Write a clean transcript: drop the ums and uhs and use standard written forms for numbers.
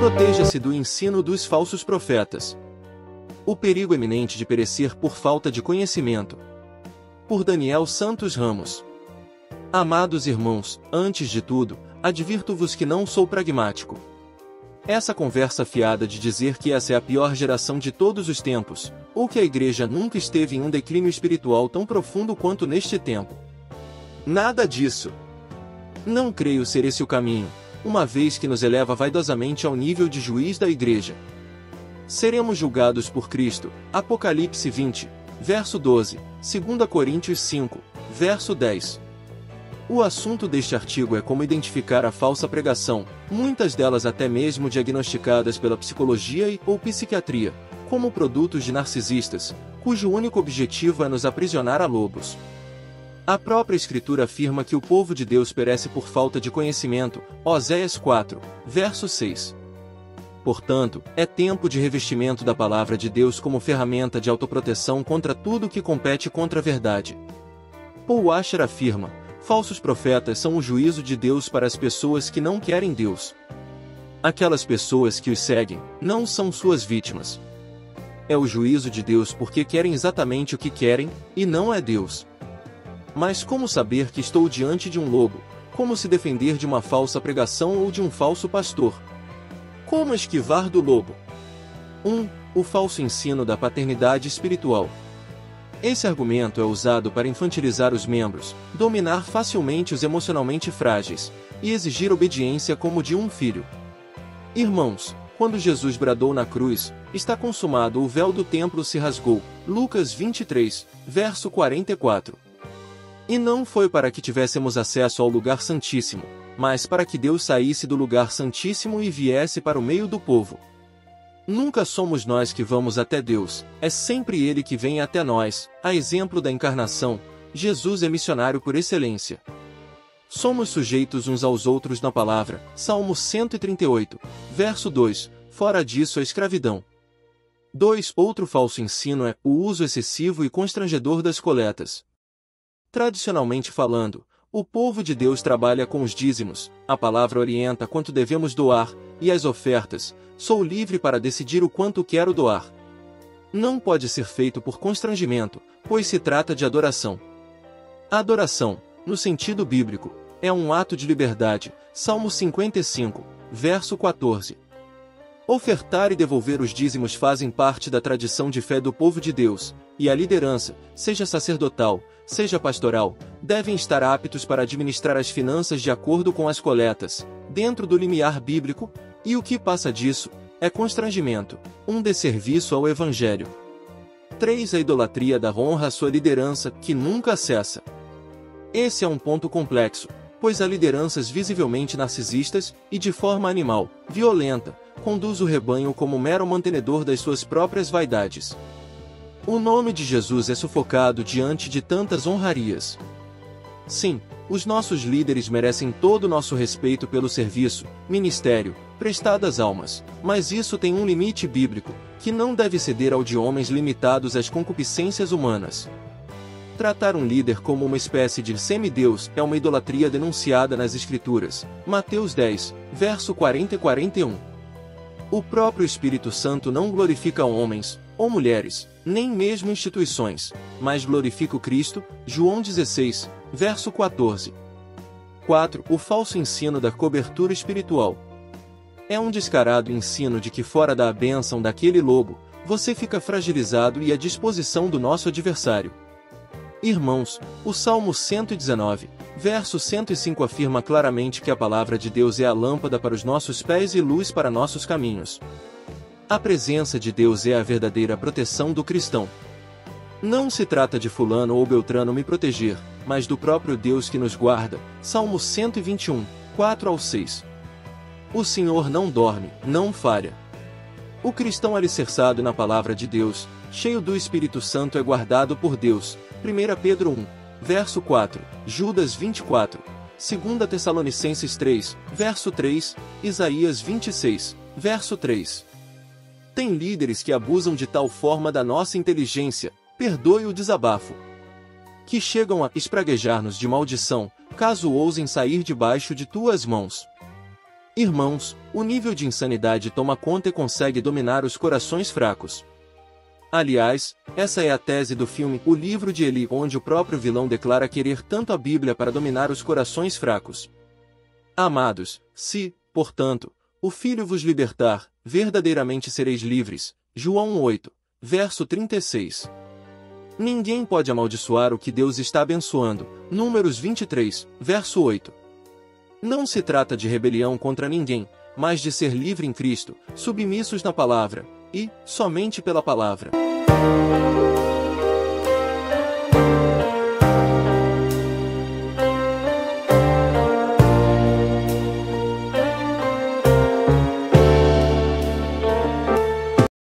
Proteja-se do ensino dos falsos profetas. O perigo iminente de perecer por falta de conhecimento. Por Daniel Santos Ramos. Amados irmãos, antes de tudo, advirto-vos que não sou pragmático. Essa conversa fiada de dizer que essa é a pior geração de todos os tempos, ou que a igreja nunca esteve em um declínio espiritual tão profundo quanto neste tempo. Nada disso. Não creio ser esse o caminho, uma vez que nos eleva vaidosamente ao nível de juiz da igreja. Seremos julgados por Cristo, Apocalipse 20, verso 12, 2 Coríntios 5, verso 10. O assunto deste artigo é como identificar a falsa pregação, muitas delas até mesmo diagnosticadas pela psicologia ou psiquiatria, como produtos de narcisistas, cujo único objetivo é nos aprisionar a lobos. A própria Escritura afirma que o povo de Deus perece por falta de conhecimento, Oséias 4, verso 6. Portanto, é tempo de revestimento da palavra de Deus como ferramenta de autoproteção contra tudo que compete contra a verdade. Paul Washer afirma: falsos profetas são o juízo de Deus para as pessoas que não querem Deus. Aquelas pessoas que os seguem, não são suas vítimas. É o juízo de Deus porque querem exatamente o que querem, e não é Deus. Mas como saber que estou diante de um lobo? Como se defender de uma falsa pregação ou de um falso pastor? Como esquivar do lobo? 1. O falso ensino da paternidade espiritual. Esse argumento é usado para infantilizar os membros, dominar facilmente os emocionalmente frágeis, e exigir obediência como de um filho. Irmãos, quando Jesus bradou na cruz, está consumado, o véu do templo se rasgou, Lucas 23, verso 44. E não foi para que tivéssemos acesso ao lugar santíssimo, mas para que Deus saísse do lugar santíssimo e viesse para o meio do povo. Nunca somos nós que vamos até Deus, é sempre Ele que vem até nós. A exemplo da encarnação, Jesus é missionário por excelência. Somos sujeitos uns aos outros na palavra, Salmo 138, verso 2, fora disso a escravidão. 2. Outro falso ensino é o uso excessivo e constrangedor das coletas. Tradicionalmente falando, o povo de Deus trabalha com os dízimos, a palavra orienta quanto devemos doar, e as ofertas, sou livre para decidir o quanto quero doar. Não pode ser feito por constrangimento, pois se trata de adoração. A adoração, no sentido bíblico, é um ato de liberdade, Salmo 55, verso 14. Ofertar e devolver os dízimos fazem parte da tradição de fé do povo de Deus, e a liderança, seja sacerdotal, seja pastoral, devem estar aptos para administrar as finanças de acordo com as coletas, dentro do limiar bíblico, e o que passa disso, é constrangimento, um desserviço ao Evangelho. 3. A idolatria da honra à sua liderança, que nunca cessa. Esse é um ponto complexo, pois há lideranças visivelmente narcisistas, e de forma animal, violenta, conduz o rebanho como mero mantenedor das suas próprias vaidades. O nome de Jesus é sufocado diante de tantas honrarias. Sim, os nossos líderes merecem todo o nosso respeito pelo serviço, ministério, prestado às almas, mas isso tem um limite bíblico, que não deve ceder ao de homens limitados às concupiscências humanas. Tratar um líder como uma espécie de semideus é uma idolatria denunciada nas Escrituras, Mateus 10, verso 40 e 41. O próprio Espírito Santo não glorifica homens, ou mulheres, nem mesmo instituições, mas glorifica o Cristo, João 16, verso 14. 4. O falso ensino da cobertura espiritual. É um descarado ensino de que fora da bênção daquele lobo, você fica fragilizado e à disposição do nosso adversário. Irmãos, o Salmo 119, verso 105 afirma claramente que a palavra de Deus é a lâmpada para os nossos pés e luz para nossos caminhos. A presença de Deus é a verdadeira proteção do cristão. Não se trata de fulano ou beltrano me proteger, mas do próprio Deus que nos guarda, Salmo 121, 4 ao 6. O Senhor não dorme, não falha. O cristão alicerçado na palavra de Deus, cheio do Espírito Santo é guardado por Deus, 1 Pedro 1, verso 4, Judas 24, 2 Tessalonicenses 3, verso 3, Isaías 26, verso 3. Tem líderes que abusam de tal forma da nossa inteligência, perdoe o desabafo, que chegam a espraguejar-nos de maldição, caso ousem sair debaixo de tuas mãos. Irmãos, o nível de insanidade toma conta e consegue dominar os corações fracos. Aliás, essa é a tese do filme O Livro de Eli, onde o próprio vilão declara querer tanto a Bíblia para dominar os corações fracos. Amados, se, portanto, o Filho vos libertar, verdadeiramente sereis livres. João 8, verso 36. Ninguém pode amaldiçoar o que Deus está abençoando. Números 23, verso 8. Não se trata de rebelião contra ninguém, mas de ser livre em Cristo, submissos na palavra, e, somente pela palavra.